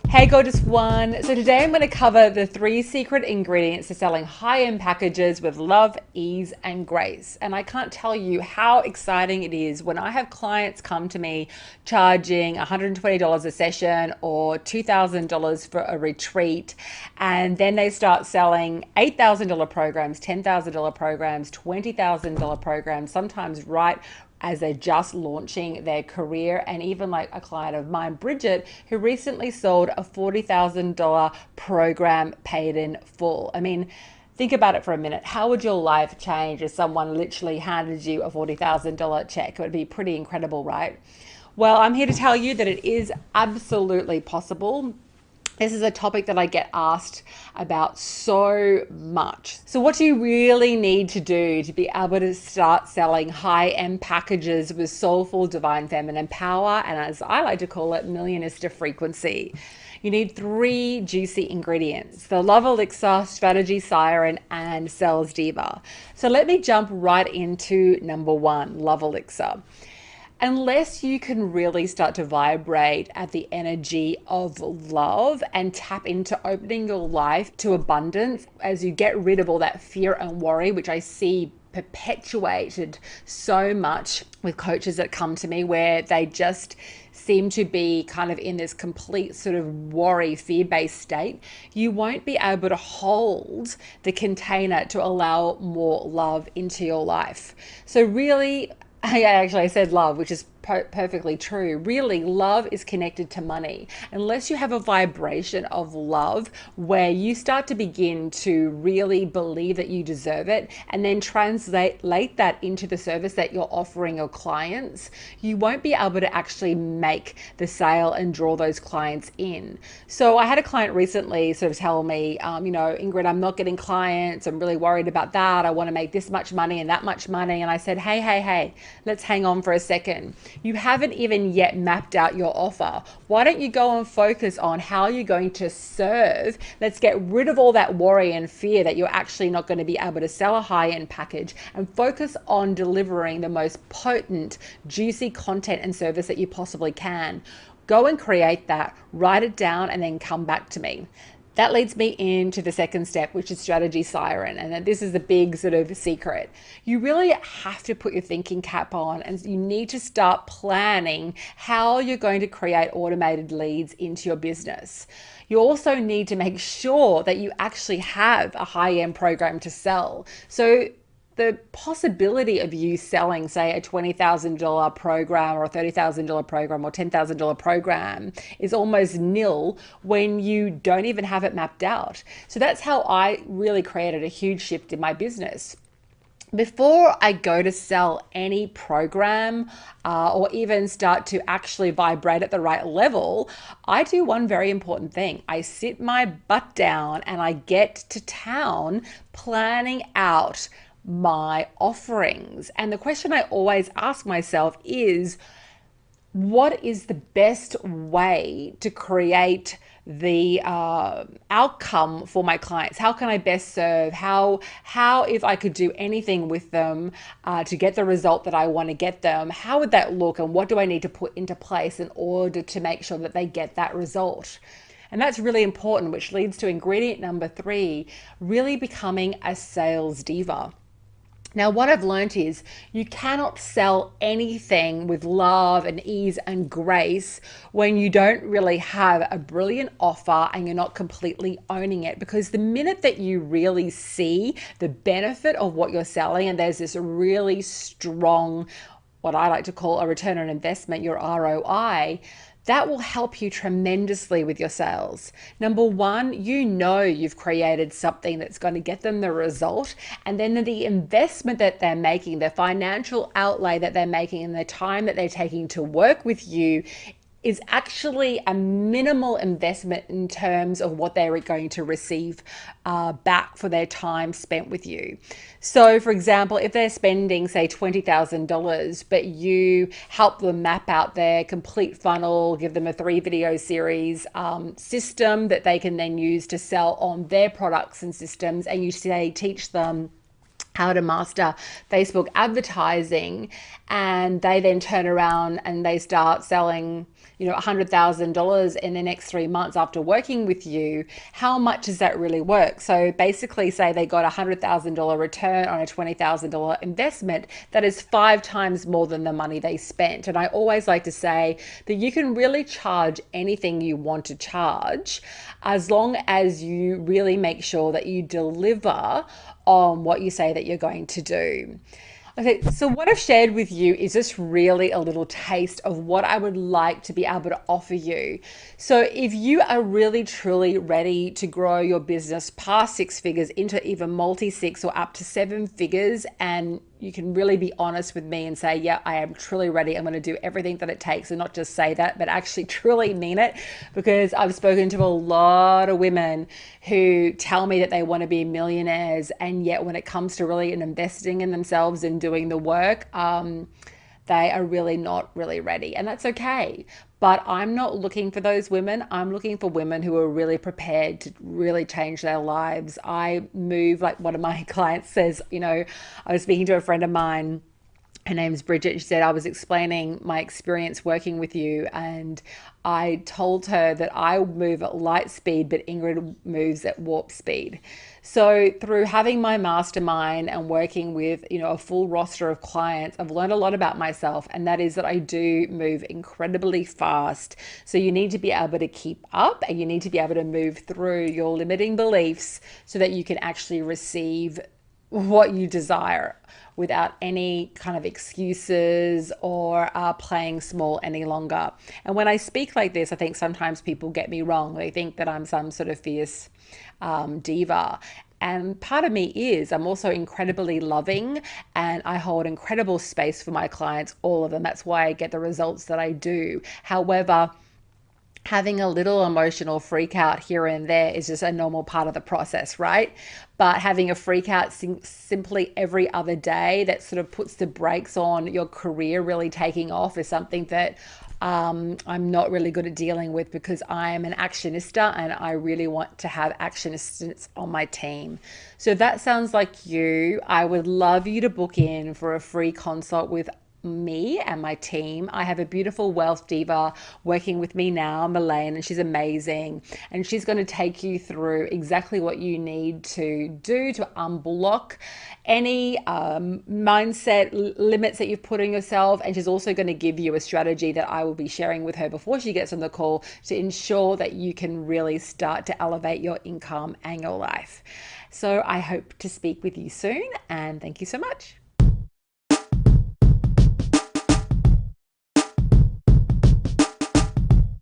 Hey gorgeous one. So today I'm going to cover the 3 secret ingredients to selling high-end packages with love, ease, and grace. And I can't tell you how exciting it is when I have clients come to me charging $120 a session or $2,000 for a retreat, and then they start selling $8,000 programs, $10,000 programs, $20,000 programs, sometimes right as they're just launching their career. And even like a client of mine, Bridget, who recently sold a $40,000 program paid in full. I mean, think about it for a minute. How would your life change if someone literally handed you a $40,000 check? It would be pretty incredible, right? Well, I'm here to tell you that it is absolutely possible. This is a topic that I get asked about so much. So what do you really need to do to be able to start selling high-end packages with soulful divine feminine power, and as I like to call it, millionista frequency? You need 3 juicy ingredients: the Love Elixir, Strategy Siren, and Sales Diva. So let me jump right into number 1, Love Elixir. Unless you can really start to vibrate at the energy of love and tap into opening your life to abundance as you get rid of all that fear and worry, which I see perpetuated so much with coaches that come to me, where they just seem to be kind of in this complete sort of worry, fear-based state, you won't be able to hold the container to allow more love into your life. So really, I said love, which is perfectly true. Really, love is connected to money. Unless you have a vibration of love where you start to begin to really believe that you deserve it and then translate that into the service that you're offering your clients, you won't be able to actually make the sale and draw those clients in. So I had a client recently sort of tell me, Ingrid, I'm not getting clients. I'm really worried about that. I want to make this much money and that much money. And I said, hey, let's hang on for a second. You haven't even yet mapped out your offer. Why don't you go and focus on how you're going to serve? Let's get rid of all that worry and fear that you're actually not going to be able to sell a high-end package, and focus on delivering the most potent, juicy content and service that you possibly can. Go and create that, write it down, and then come back to me. That leads me into the second step, which is Strategy Siren. And this is the big sort of secret. You really have to put your thinking cap on, and you need to start planning how you're going to create automated leads into your business. You also need to make sure that you actually have a high-end program to sell. So the possibility of you selling, say, a $20,000 program or a $30,000 program or $10,000 program is almost nil when you don't even have it mapped out. So that's how I really created a huge shift in my business. Before I go to sell any program or even start to actually vibrate at the right level, I do one very important thing. I sit my butt down and I get to town planning out my offerings. And the question I always ask myself is, what is the best way to create the outcome for my clients? How can I best serve? How if I could do anything with them to get the result that I want to get them, how would that look? And what do I need to put into place in order to make sure that they get that result? And that's really important, which leads to ingredient number 3, really becoming a sales diva. Now, what I've learned is you cannot sell anything with love and ease and grace when you don't really have a brilliant offer and you're not completely owning it. Because the minute that you really see the benefit of what you're selling, and there's this really strong, what I like to call a return on investment, your ROI, that will help you tremendously with your sales. Number 1, you've created something that's going to get them the result. And then the investment that they're making, the financial outlay that they're making, and the time that they're taking to work with you is actually a minimal investment in terms of what they're going to receive back for their time spent with you. So for example, if they're spending, say, $20,000, but you help them map out their complete funnel, give them a 3-video series system that they can then use to sell on their products and systems, and you say, teach them how to master Facebook advertising, and they then turn around and they start selling, $100,000 in the next 3 months after working with you. How much does that really work? So basically, say they got $100,000 return on a $20,000 investment, that is 5 times more than the money they spent. And I always like to say that you can really charge anything you want to charge, as long as you really make sure that you deliver on what you say that you're going to do. Okay, so what I've shared with you is just really a little taste of what I would like to be able to offer you. So if you are really truly ready to grow your business past 6 figures into even multi-six or up to 7 figures, and you can really be honest with me and say, yeah, I am truly ready. I'm going to do everything that it takes, and not just say that, but actually truly mean it. Because I've spoken to a lot of women who tell me that they want to be millionaires, and yet when it comes to really investing in themselves and doing the work, they are really not really ready. And that's okay. But I'm not looking for those women. I'm looking for women who are really prepared to really change their lives. I move, like one of my clients says, I was speaking to a friend of mine. Her name's Bridget. She said, I was explaining my experience working with you, and I told her that I move at light speed, but Ingrid moves at warp speed. So through having my mastermind and working with, a full roster of clients, I've learned a lot about myself, and that is that I do move incredibly fast. So you need to be able to keep up, and you need to be able to move through your limiting beliefs so that you can actually receive what you desire without any kind of excuses or playing small any longer. And when I speak like this, I think sometimes people get me wrong. They think that I'm some sort of fierce diva. And part of me is, I'm also incredibly loving, and I hold incredible space for my clients, all of them. That's why I get the results that I do. However, having a little emotional freak out here and there is just a normal part of the process, right? But having a freak out simply every other day that sort of puts the brakes on your career really taking off is something that I'm not really good at dealing with, because I am an actionista and I really want to have actionists on my team. So if that sounds like you, I would love you to book in for a free consult with me and my team. I have a beautiful wealth diva working with me now, Melaine, and she's amazing. And she's going to take you through exactly what you need to do to unblock any mindset limits that you've put on yourself. And she's also going to give you a strategy that I will be sharing with her before she gets on the call to ensure that you can really start to elevate your income and your life. So I hope to speak with you soon, and thank you so much.